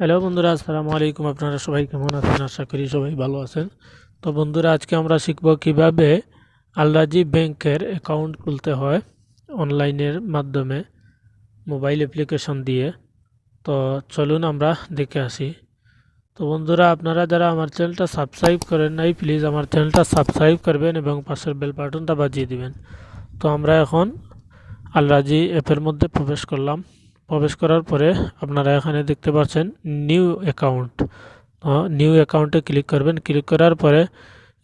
Hello বন্ধুরা, আসসালামু আলাইকুম। আপনারা সবাই কেমন আছেন? আশা করি সবাই ভালো আছেন। তো বন্ধুরা, আজকে আমরা শিখব কিভাবে আল-রাজি ব্যাংকের অ্যাকাউন্ট খুলতে হয় অনলাইনের মাধ্যমে মোবাইল অ্যাপ্লিকেশন দিয়ে। তো চলুন আমরা দেখে আসি। তো বন্ধুরা, আপনারা যারা আমার চ্যানেলটা সাবস্ক্রাইব করেন নাই, প্লিজ আমার চ্যানেলটা সাবস্ক্রাইব করবেন এবং পাশের বেল বাটনটা বাজিয়ে দিবেন। তো আমরা এখন আল-রাজি অ্যাপের মধ্যে প্রবেশ করলাম। প্রবেশ করার পরে আপনারা এখানে দেখতে পাচ্ছেন নিউ অ্যাকাউন্ট। নিউ অ্যাকাউন্টে ক্লিক করবেন। ক্লিক করার পরে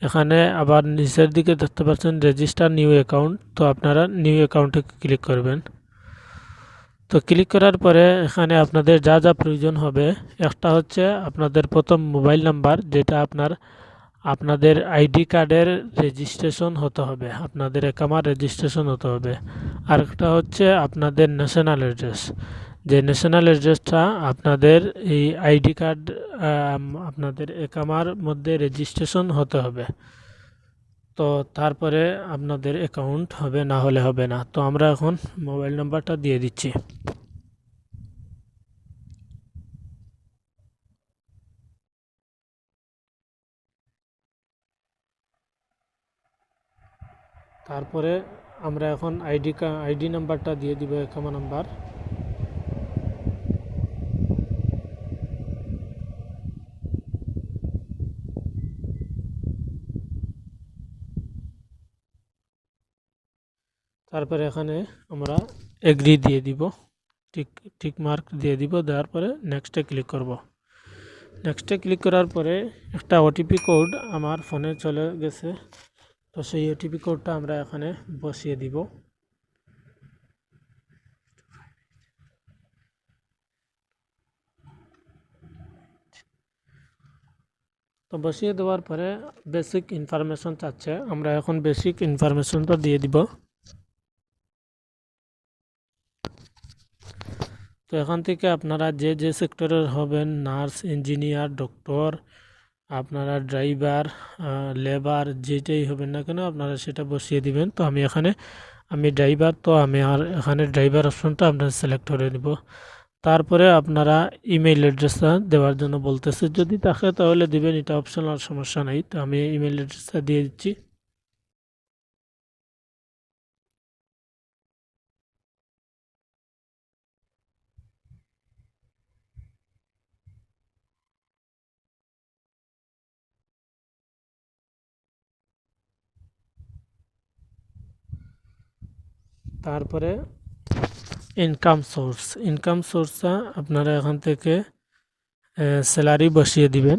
এখানে আবার নিচের দিকে দেখতে পাচ্ছেন রেজিস্টার নিউ অ্যাকাউন্ট। তো আপনারা নিউ অ্যাকাউন্টে ক্লিক করবেন। তো ক্লিক করার পরে এখানে আপনাদের যা যা প্রয়োজন হবে, একটা হচ্ছে আপনাদের প্রথম মোবাইল নাম্বার, যেটা আপনাদের আইডি কার্ডের রেজিস্ট্রেশন হতে হবে, আপনাদের একামার রেজিস্ট্রেশন হতে হবে। আরেকটা হচ্ছে আপনাদের ন্যাশনাল অ্যাড্রেস, যে ন্যাশনাল অ্যাড্রেসটা আপনাদের এই আইডি কার্ড আপনাদের একামার মধ্যে রেজিস্ট্রেশন হতে হবে। তো তারপরে আপনাদের অ্যাকাউন্ট হবে, না হলে হবে না। তো আমরা এখন মোবাইল নাম্বারটা দিয়ে দিচ্ছি। তারপরে আমরা এখন আইডি নাম্বারটা দিয়ে দিব, একামা নাম্বার। তারপরে এখানে আমরা এগ্রি দিয়ে দিব, টিক টিক মার্ক দিয়ে দিব। দেওয়ার পরে নেক্সটে ক্লিক করব। নেক্সটে ক্লিক করার পরে একটা ওটিপি কোড আমার ফোনে চলে গেছে। তো সেই ওটিপি কোডটা আমরা এখানে বসিয়ে দিব। তো বসিয়ে দেওয়ার পরে বেসিক ইনফরমেশন চাচ্ছে, আমরা এখন বেসিক ইনফরমেশনটা দিয়ে দিব। তো এখান থেকে আপনারা যে যে সেক্টরের হবেন, নার্স, ইঞ্জিনিয়ার, ডক্টর, আপনারা ড্রাইভার, লেবার, যেটাই হবেন না কেন আপনারা সেটা বসিয়ে দিবেন। তো আমি ড্রাইভার, তো আমি আর এখানে ড্রাইভার অপশনটা আপনারা সিলেক্ট করে দেব। তারপরে আপনারা ইমেইল অ্যাড্রেসটা দেওয়ার জন্য বলতেছে, যদি থাকে তাহলে দিবেন, এটা অপশনাল, সমস্যা নাই। তো আমি ইমেইল অ্যাড্রেসটা দিয়ে দিচ্ছি। তারপরে ইনকাম সোর্সটা আপনারা এখান থেকে স্যালারি বসিয়ে দিবেন।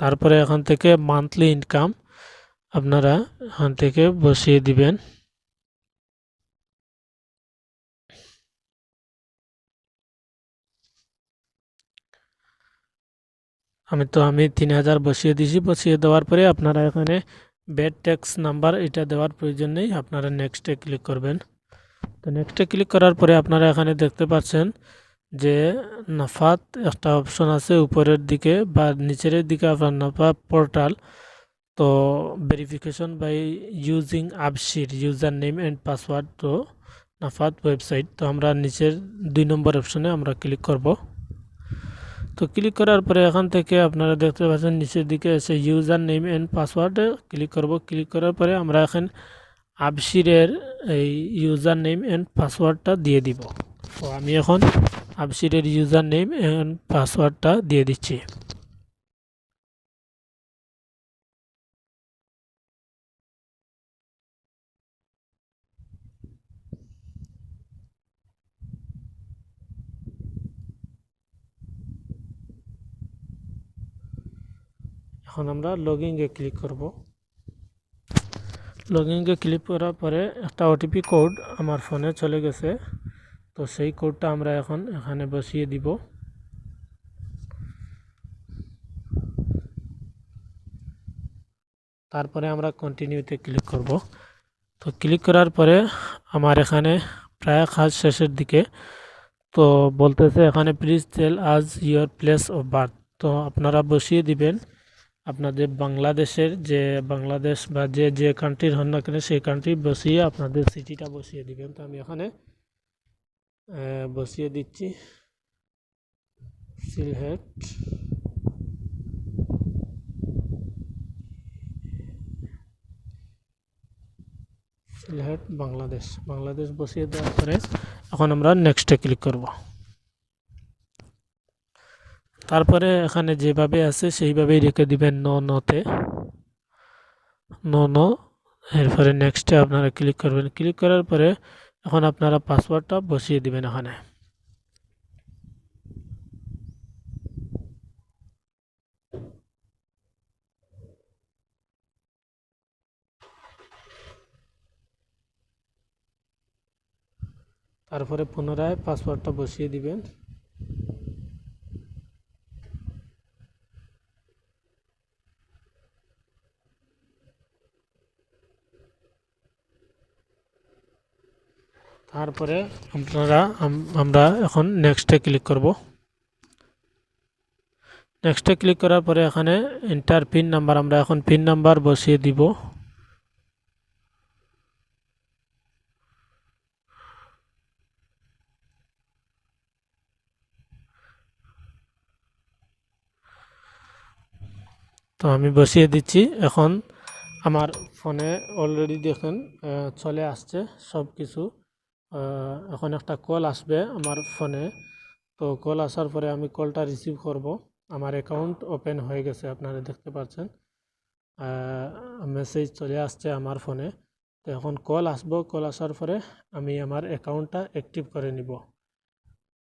তারপরে এখান থেকে মান্থলি ইনকাম আপনারা এখান থেকে বসিয়ে দিবেন। আমি 3000 বসিয়ে দিয়েছি। বসিয়ে দেওয়ার পরে আপনারা এখানে ব্যাড ট্যাক্স নাম্বার এটা দেওয়ার প্রয়োজন নেই, আপনারা নেক্সটে ক্লিক করবেন। তো নেক্সটে ক্লিক করার পরে আপনারা এখানে দেখতে পাচ্ছেন যে নাফাত একটা অপশন আছে উপরের দিকে বা নিচের দিকে, আপনার নাফা পোর্টাল। তো verification by using Absher username and password, তো নাফাত ওয়েবসাইট। তো আমরা নিচের 2 নম্বর অপশনে আমরা ক্লিক করব। তো ক্লিক করার পরে এখান থেকে আপনারা দেখতে পাচ্ছেন নিচের দিকে এসে ইউজার নেম অ্যান্ড পাসওয়ার্ডে ক্লিক করব। ক্লিক করার পরে আমরা এখন আবশিরের এই ইউজার নেম অ্যান্ড পাসওয়ার্ডটা দিয়ে দিব। তো আমি এখন আবশিরের ইউজার নেম অ্যান্ড পাসওয়ার্ডটা দিয়ে দিচ্ছি। এখন আমরা লগইনে ক্লিক করব। লগইনে ক্লিক করার পরে একটা ওটিপি কোড আমার ফোনে চলে গেছে। তো সেই কোডটা আমরা এখন এখানে বসিয়ে দিব। তারপরে আমরা কন্টিনিউতে ক্লিক করব। তো ক্লিক করার পরে আমার এখানে প্রায় কাজ শেষের দিকে। তো বলতেছে এখানে প্লিজ টেল আজ ইয়োর প্লেস অফ বার্থ। তো আপনারা বসিয়ে দিবেন আপনাদের বাংলাদেশের, যে বাংলাদেশ বা যে যে কান্ট্রির হন না কেন সেই কান্ট্রি বসিয়ে আপনাদের সিটিটা বসিয়ে দিবেন। তো আমি এখানে বসিয়ে দিচ্ছি। সিলহেট সিলহেট বাংলাদেশ বসিয়ে দেওয়ার পরে এখন আমরা নেক্সটে ক্লিক করব। তারপরে এখানে যেভাবে আছে সেইভাবেই রেখে দিবেন নতে ন এরপরে নেক্সটে আপনারা ক্লিক করবেন। ক্লিক করার পরে এখন আপনারা পাসওয়ার্ডটা বসিয়ে দিবেন এখানে। তারপরে পুনরায় পাসওয়ার্ডটা বসিয়ে দিবেন। তারপরে আমরা এখন নেক্সটে ক্লিক করব। নেক্সটে ক্লিক করার পরে এখানে এন্টার পিন নাম্বার, আমরা এখন পিন নাম্বার বসিয়ে দিব। তো আমি বসিয়ে দিচ্ছি। এখন আমার ফোনে অলরেডি দেখেন চলে আসছে সব কিছু। এখন একটা কল আসবে আমার ফোনে। তো কল আসার পরে আমি কলটা রিসিভ করব। আমার অ্যাকাউন্ট ওপেন হয়ে গেছে, আপনারা দেখতে পাচ্ছেন মেসেজ চলে আসছে আমার ফোনে। তো এখন কল আসবো, কল আসার পরে আমি আমার অ্যাকাউন্টটা অ্যাক্টিভ করে নিব।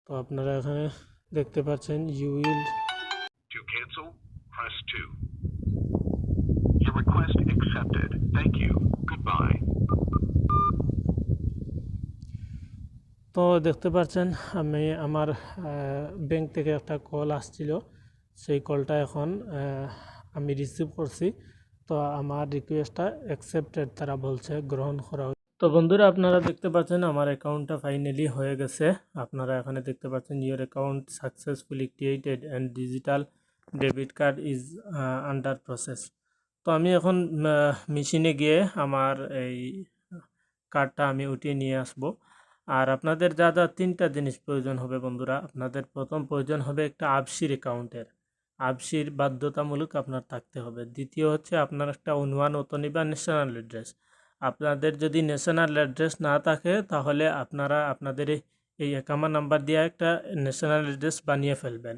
তো আপনারা এখানে দেখতে পাচ্ছেন you will To cancel, press 2. Your request accepted. Thank you. Goodbye. তো দেখতে পাচ্ছেন আমি আমার ব্যাংক থেকে একটা কল আসছিল, সেই কলটা এখন আমি রিসিভ করছি। তো আমার রিকোয়েস্টটা অ্যাকসেপ্টেড তারা বলছে, গ্রহণ করা। তো বন্ধুরা আপনারা দেখতে পাচ্ছেন আমার অ্যাকাউন্টটা ফাইনালি হয়ে গেছে। আপনারা এখানে দেখতে পাচ্ছেন your account successfully created and digital debit card is under process. তো আমি এখন মেশিনে গিয়ে আমার এই কার্ডটা আমি উঠিয়ে নিয়ে আসব। আর আপনাদের যা যা তিনটা জিনিস প্রয়োজন হবে বন্ধুরা, আপনাদের প্রথম প্রয়োজন হবে একটা আবসির অ্যাকাউন্টের। আবসির বাধ্যতামূলক আপনার থাকতে হবে। দ্বিতীয় হচ্ছে আপনার একটা উনওয়ান ওতনি বা ন্যাশনাল অ্যাড্রেস। আপনাদের যদি ন্যাশনাল অ্যাড্রেস না থাকে তাহলে আপনারা আপনাদের এই একামা নাম্বার দিয়ে একটা ন্যাশনাল অ্যাড্রেস বানিয়ে ফেলবেন।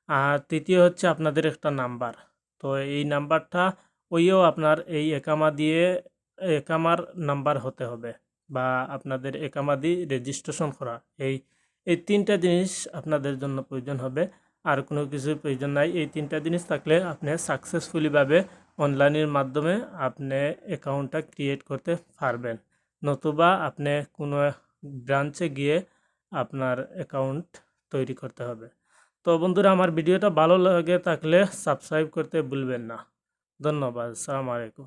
আর তৃতীয় হচ্ছে আপনাদের একটা নাম্বার। তো এই নাম্বারটা ওইও আপনার এই একামা দিয়ে একামার নাম্বার হতে হবে, বা আপনাদের একামা দিয়ে রেজিস্ট্রেশন করা। এই এই তিনটা জিনিস আপনাদের জন্য প্রয়োজন হবে, আর কোনো কিছুর প্রয়োজন নাই। এই তিনটা জিনিস থাকলে আপনি সাকসেসফুলিভাবে অনলাইনের মাধ্যমে আপনি অ্যাকাউন্টটা ক্রিয়েট করতে পারবেন। নতুবা আপনি কোনো ব্রাঞ্চে গিয়ে আপনার অ্যাকাউন্ট তৈরি করতে হবে। তো বন্ধুরা আমার ভিডিওটা ভালো লাগে থাকলে সাবস্ক্রাইব করতে ভুলবেন না। ধন্যবাদ। আসসালামু আলাইকুম।